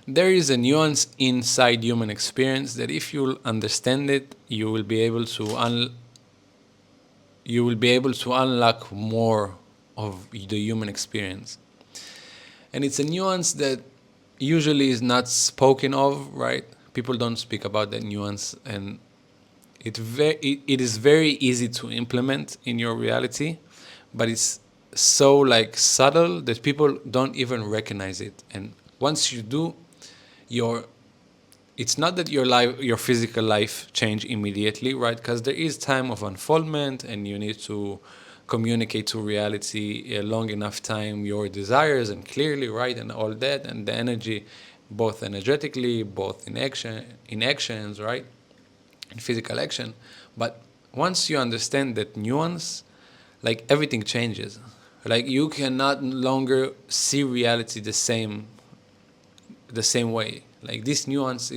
There is a nuance inside human experience that if you understand it, you will be able to unlock more of the human experience. And it's a nuance that usually is not spoken of, right? People don't speak about that nuance, and it is very easy to implement in your reality, but it's so like subtle that people don't even recognize it. And once you do, your it's not that your physical life change immediately, right? Because there is time of unfoldment, and you need to communicate to reality a long enough time your desires and clearly, right, and all that, and the energy, both energetically, both in actions, right, in physical action. But once you understand that nuance, like everything changes. Like you cannot longer see reality the same way. Like this nuance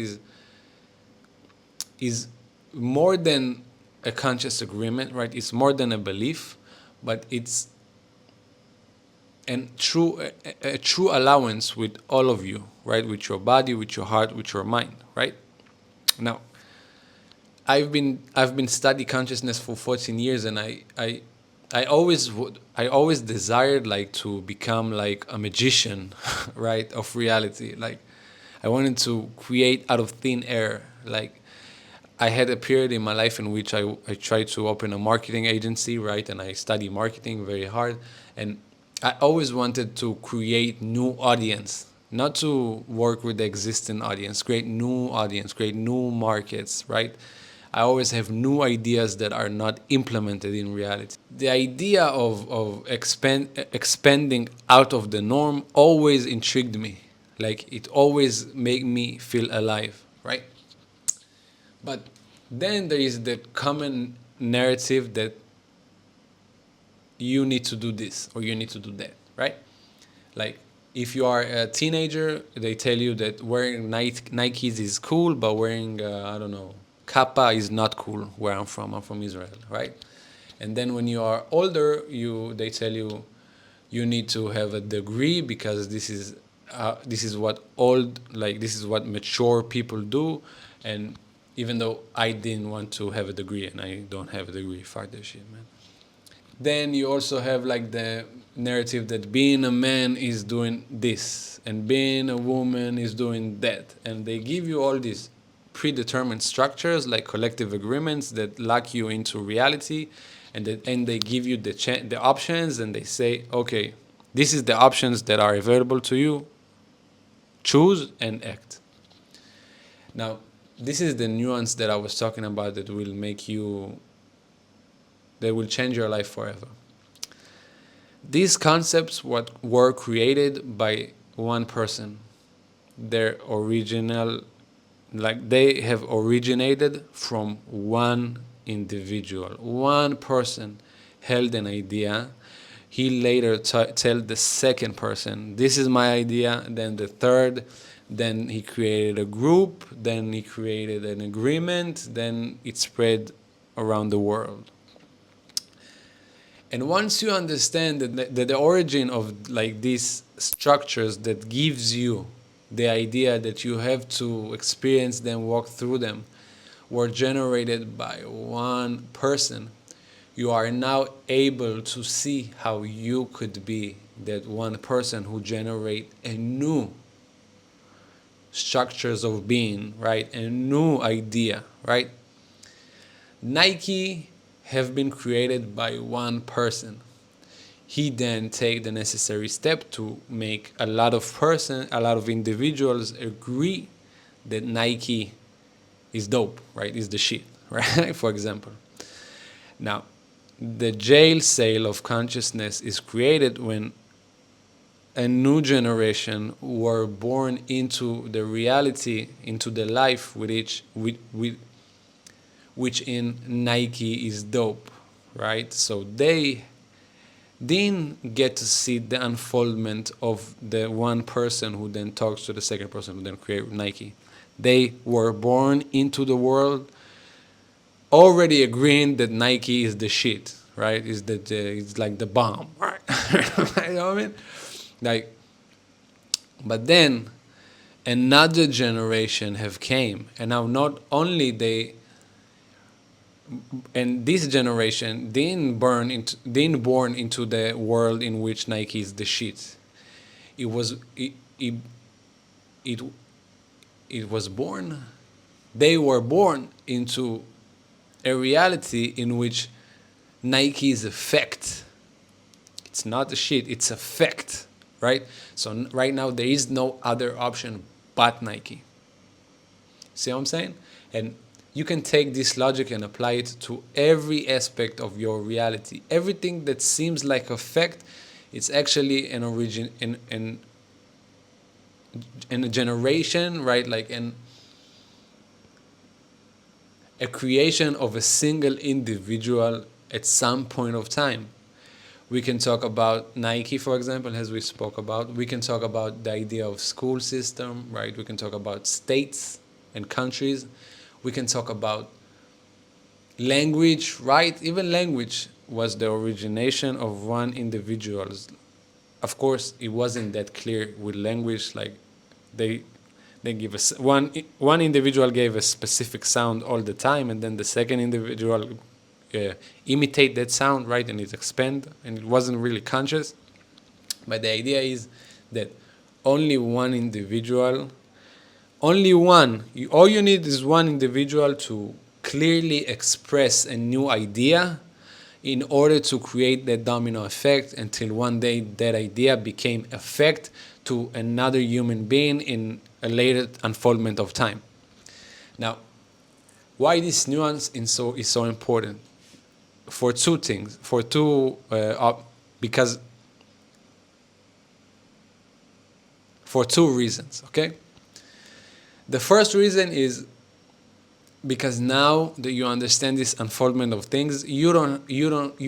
is more than a conscious agreement, right? It's more than a belief, but it's a true allowance with all of you, right? With your body, with your heart, with your mind, right? Now, I've been studying consciousness for 14 years, and I always desired like to become like a magician, right, of reality. Like I wanted to create out of thin air. Like I had a period in my life in which I tried to open a marketing agency, right, and I studied marketing very hard, and I always wanted to create new audience, not to work with the existing audience, create new audience, create new markets, right? I always have new ideas that are not implemented in reality. The idea of expanding out of the norm always intrigued me. Like it always made me feel alive, right? But then there is the common narrative that you need to do this or you need to do that, right? Like if you are a teenager, they tell you that wearing Nikes is cool, but wearing I don't know, Kappa is not cool. Where I'm from Israel, right? And then when you are older, they tell you you need to have a degree because this is what this is what mature people do. And even though I didn't want to have a degree and I don't have a degree, fuck that shit, man. Then you also have like the narrative that being a man is doing this and being a woman is doing that, and they give you all these predetermined structures like collective agreements that lock you into reality, and they give you the options, and they say, okay, this is the options that are available to you, choose and act. Now this is the nuance that I was talking about that will change your life forever. These concepts were created by one person. Their original, like they have originated from one individual. One person held an idea. He later tell the second person, this is my idea, then the third, then he created a group, then he created an agreement, then it spread around the world. And once you understand that the origin of like these structures that gives you the idea that you have to experience them, walk through them, were generated by one person, you are now able to see how you could be that one person who generate a new structures of being, right? A new idea, right? Nike have been created by one person. He then take the necessary step to make a lot of individuals agree that Nike is dope, right? Is the shit, right? For example. Now, the jail cell of consciousness is created when a new generation were born into the reality, into the life which in Nike is dope, right? So they didn't get to see the unfoldment of the one person who then talks to the second person who then create Nike. They were born into the world already agreeing that Nike is the shit, right? It's like the bomb, right? You know what I mean? Like, but then another generation have came, and now not only they, and this generation didn't born into the world in which Nike is the shit. It was it, it, it was born, they were born into a reality in which Nike is a fact. It's not a shit, it's a fact, right? So right now there is no other option but Nike. See what I'm saying? And you can take this logic and apply it to every aspect of your reality. Everything that seems like a fact, it's actually an origin in a generation, right? Like a creation of a single individual at some point of time. We can talk about Nike, for example, as we spoke about. We can talk about the idea of school system, right? We can talk about states and countries. We can talk about language, right? Even language was the origination of one individual. Of course, it wasn't that clear with language. Like they give us one individual gave a specific sound all the time, and then the second individual imitate that sound, right, and it expand, and it wasn't really conscious. But the idea is that only one individual, all you need is one individual to clearly express a new idea in order to create that domino effect until one day that idea became effect to another human being in a later unfoldment of time. Now, why this nuance is so important? For two things, because for two reasons, okay? The first reason is because now that you understand this unfoldment of things, you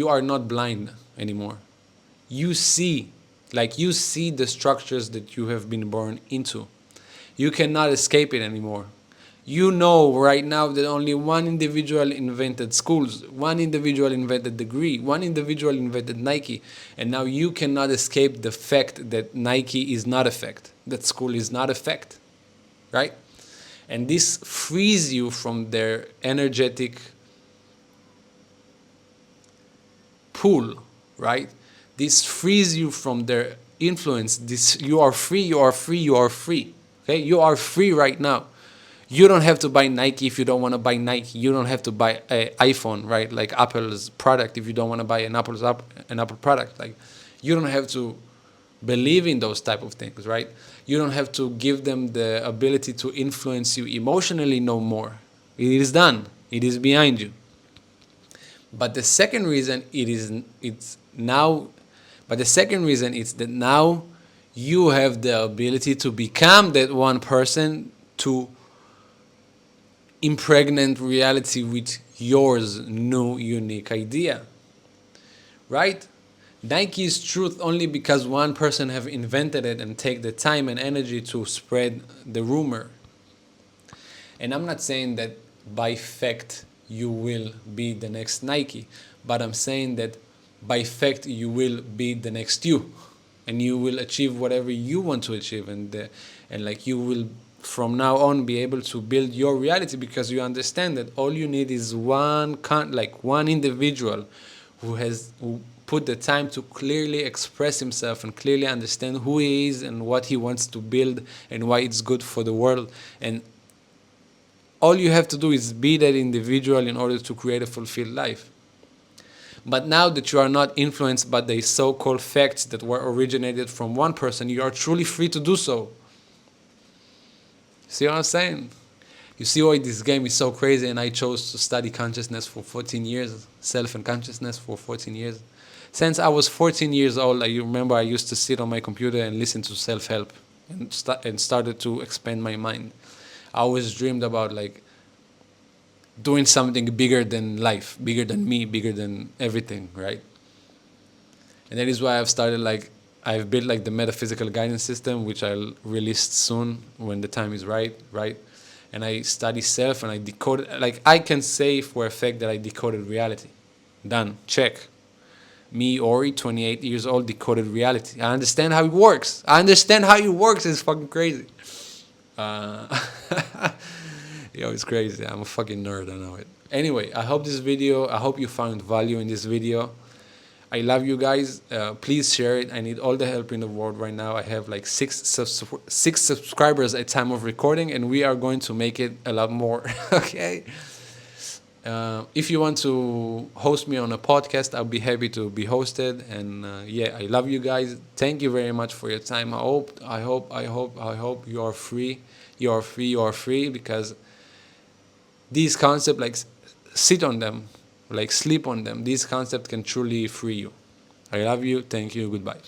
are not blind anymore. You see the structures that you have been born into. You cannot escape it anymore. You know right now that only one individual invented schools, one individual invented degree, one individual invented Nike, and now you cannot escape the fact that Nike is not a fact, that school is not a fact, right? And this frees you from their energetic pull, right? This frees you from their influence. You are free, you are free, you are free. Okay? You are free right now. You don't have to buy Nike if you don't want to buy Nike. You don't have to buy an iPhone, right? Like Apple's product if you don't want to buy an Apple product. Like you don't have to believe in those type of things, right? You don't have to give them the ability to influence you emotionally no more. It is done. It is behind you. But the second reason is that now you have the ability to become that one person to impregnate reality with yours new unique idea, right? Nike is truth only because one person have invented it and take the time and energy to spread the rumor. And I'm not saying that by fact you will be the next Nike, but I'm saying that by fact you will be the next you, and you will achieve whatever you want to achieve, and like you will from now on be able to build your reality because you understand that all you need is one individual who put the time to clearly express himself and clearly understand who he is and what he wants to build and why it's good for the world. And all you have to do is be that individual in order to create a fulfilled life. But now that you are not influenced by the so-called facts that were originated from one person, you are truly free to do so. See what I'm saying? You see why this game is so crazy, and I chose to study consciousness for 14 years, self and consciousness for 14 years. Since I was 14 years old, I remember I used to sit on my computer and listen to self-help and started to expand my mind. I always dreamed about like doing something bigger than life, bigger than me, bigger than everything, right? And that is why I've built like the metaphysical guidance system, which I'll release soon when the time is right? And I study self and I decoded, like I can say for a fact that I decoded reality. Done, check. Me, Ori, 28 years old, decoded reality. I understand how it works. It's fucking crazy. Uh, Yo, it's crazy. I'm a fucking nerd. I know it. Anyway, I hope you found value in this video. I love you guys. Please share it. I need all the help in the world right now. I have like six subscribers at time of recording, and we are going to make it a lot more. Okay. If you want to host me on a podcast, I'll be happy to be hosted. And yeah, I love you guys. Thank you very much for your time. I hope you are free. You are free. You are free because these concepts, like sit on them, like sleep on them. These concepts can truly free you. I love you. Thank you. Goodbye.